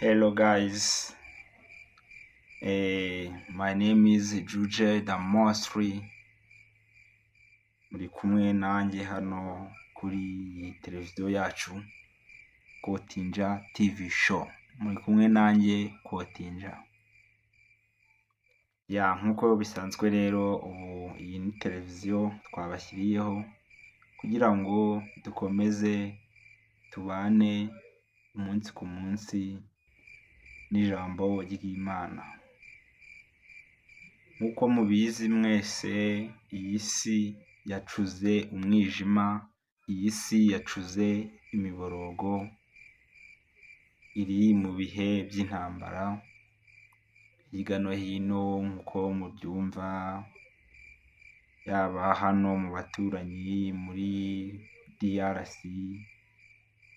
Hello guys, my name is Juje Damosri. Muri kumwe nanjye hano kuri televiziyo yacu Kotinja TV show. Muri kumwe nanjye Kotinja. Nkuko bisanzwe rero ubu iyi ni televiziyo twabashyiriyeho kugira ngo dukomeze tubane umunsi ku munsi n'ijambo ry'Imana. Nk'uko mubizi mwese, iyi si yacuze umwijima, iyi si yacuze imiborogo, iri mu bihe by'intambara hirya no hino nk'uko mubyumva, yaba hano mu baturanyi muri DRC,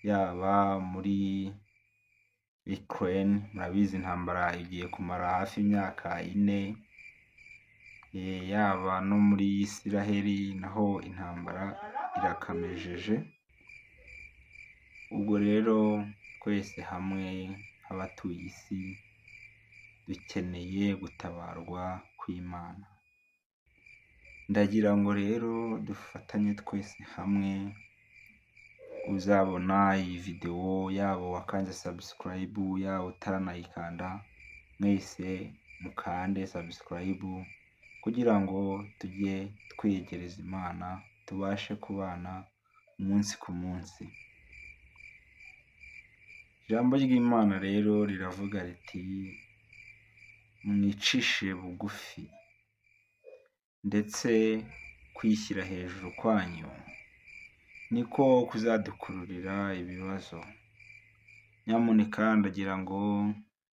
yaba muri Ukraine. Murabizi intambara igiye kumara hafi imyaka 4, yaba no muri Israel naho intambara irakamejeje. Ubwo rero twese hamwe abatuye isi dukeneye gutabarwa kw'Imana. Ndagira ngo rero dufatanye twese hamwe. Uzabona iyi video yaba wakanze subscribe, yaba utaranayikanda, mwese mukande subscribe kugira ngo tujye twegereza Imana, tubashe kubana umunsi ku munsi. Ijambo ry'Imana rero riravuga riti mwicishe bugufi, ndetse kwishyira hejuru kwanyu niko kuzadukururira ibibazo. Nyamuneka ndagira ngo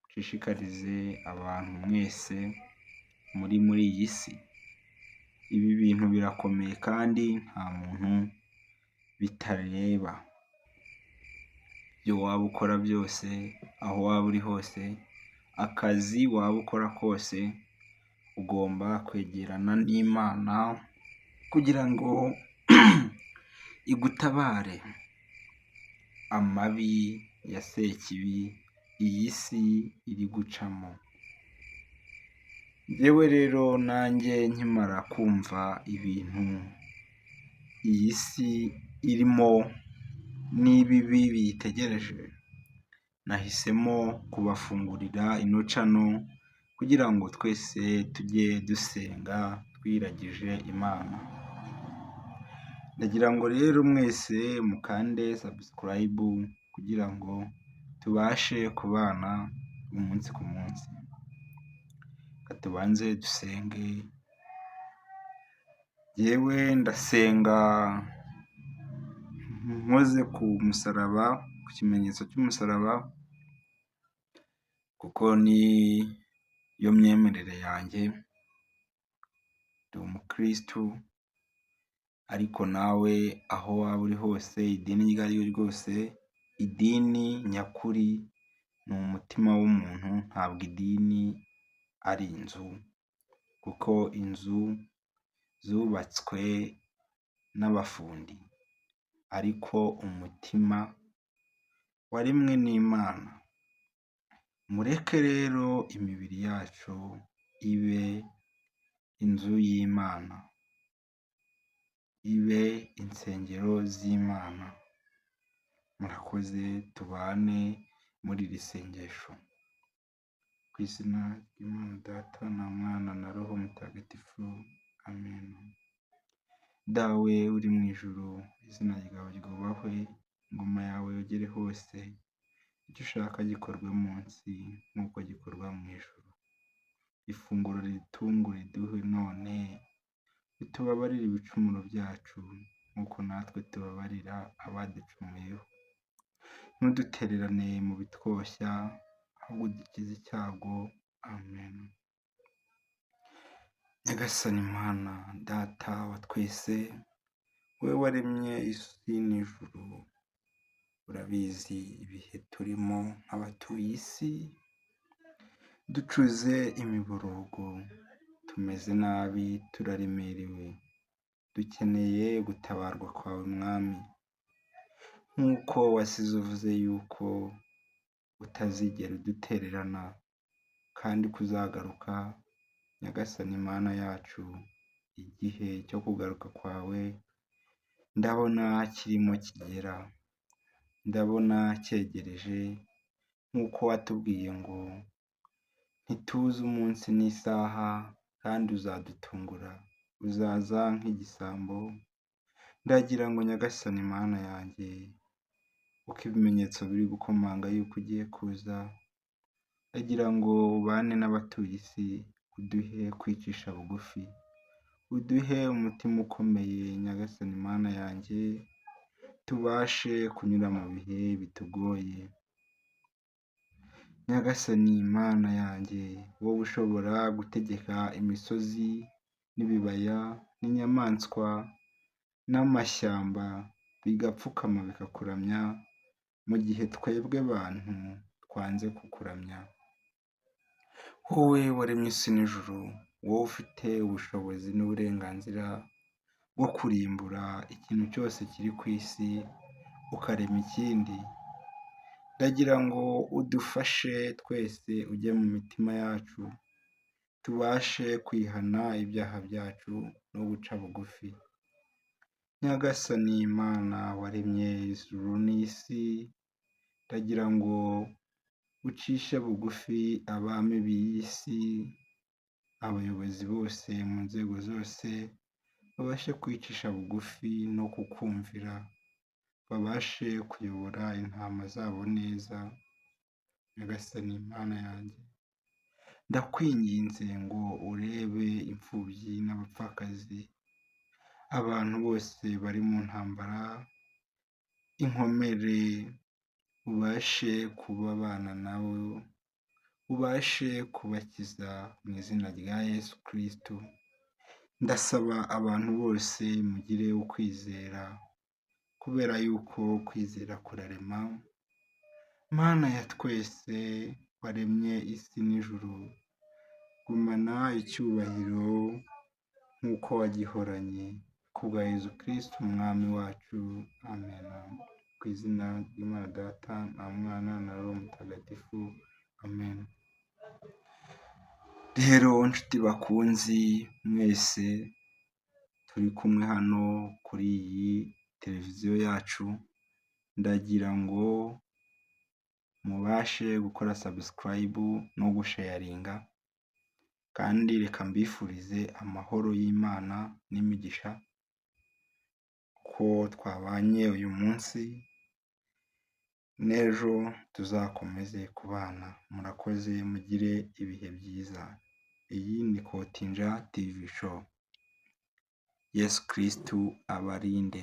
nshishikarize abantu mwese muri iyi si, ibi bintu birakomeye kandi nta muntu bitareba. Ibyo waba ukora byose, aho waba uri hose, akazi waba ukora kose, ugomba kwegerana n'Imana kugira ngo igutabare amabi ya sekibi iyi si iri gucamo. Njyewe rero nanjye nkimara kumva ibintu iyi si irimo n'ibibi biyitegereje, nahisemo kubafungurira ino channel kugira ngo twese tujye dusenga twiragije Imana. Ndagira ngo rero mwese mukande subscribe kugira ngo tubashe kubana umunsi ku munsi. Katubanze dusenge. Yewe ndasenga nkoze ku musaraba, ku kimenyetso cy'umusaraba, kuko ni yo myemerere yanjye. Ndi umukristu, ariko nawe aho waba uri hose, idini iryo ari ryo ryose, idini nyakuri ni umutima w'umuntu, ntabwo idini ari inzu, kuko inzu zubatswe n'abafundi, ariko umutima waremwe n'Imana. Mureke rero imibiri yacu ibe inzu y'Imana, ibe insengero z'Imana. Murakoze, tubane muri iri sengesho. Ku izina ry'Imana Data na Mwana na Roho Mutagatifu, amen. Dawe uri mu ijuru, izina ryawe ryubahwe, ingoma yawe yogere hose, icyo ushaka gikorwe munsi nk'uko gikorwa mu ijuru. Ifunguro ritungure riduhe none, utubabarire ibicumuro byacu nk'uko natwe tubabarira abaducumuyeho. Ntudutererane mu bitwoshya, ahubwo udukize icyago. Amen. Nyagasani Mana Data wa twese, wowe waremye isi n'ijuru, urabizi ibihe turimo nk'abatuye isi. Ducuze imiborogo, tumeze nabi, turaremerewe, dukeneye gutabarwa kwawe Mwami. Nk'uko wasize uvuze yuko utazigera udutererana kandi kuzagaruka Nyagasani Mana yacu. Igihe cyo kugaruka kwawe ndabona kirimo kigera, ndabona cyegereje nk'uko watubwiye ngo ntituzi umunsi n'isaha kandi uzadutungura, uzaza nk'igisambo. Ndagira ngo Nyagasani Mana yanjye, uko ibimenyetso biri gukomanga yuko ugiye kuza, ndagira ngo ubane n'abatuye isi, uduhe kwicisha bugufi, uduhe umutima ukomeye Nyagasani Mana yanjye, tubashe kunyura mu bihe bitugoye. Nyagasani Mana yanjye, wowe ushobora gutegeka imisozi n'ibibaya n'inyamaswa n'amashyamba bigapfukama bikakuramya, mu gihe twebwe abantu twanze kukuramya. Wowe waremye isi n'ijuru, wowe ufite ubushobozi n'uburenganzira bwo kurimbura ikintu cyose kiri ku isi, ukarema ikindi. Ndagira ngo udufashe twese ujye mu mitima yacu, tubashe kwihana ibyaha byacu no guca bugufi. Nyagasani Mana waremye ijuru n'isi, ndagira ngo ucishe bugufi abami b'iyi si, abayobozi bose mu nzego zose babashe kwicisha bugufi no kukumvira, babashe kuyobora intama zabo neza. Nyagasani Mana yanjye, ndakwinginze ngo urebe imfubyi n'abapfakazi, abantu bose bari mu ntambara, inkomere, ubashe kubabana nabo, ubashe kubakiza mu izina rya Yesu Kristo. Ndasaba abantu bose mugire ukwizera, kubera yuko kwizera kurarema. Mana ya twese waremye isi n'ijuru, gumana icyubahiro nk'uko wagihoranye, kubwa Yesu Kristo umwami wacu, amen. Ku izina ry'Imana Data na Mwana na Roho Mutagatifu, amen. Rero nshuti bakunzi mwese turi kumwe hano kuri iyi televiziyo yacu, ndagira ngo mubashe gukora subscribe no gusharinga, kandi reka mbifurize amahoro y'Imana n'imigisha ko twabanye uyu munsi, n'ejo tuzakomeze kubana. Murakoze, mugire ibihe byiza. Iyi ni Kotinja TV show. Yesu Kristo abarinde.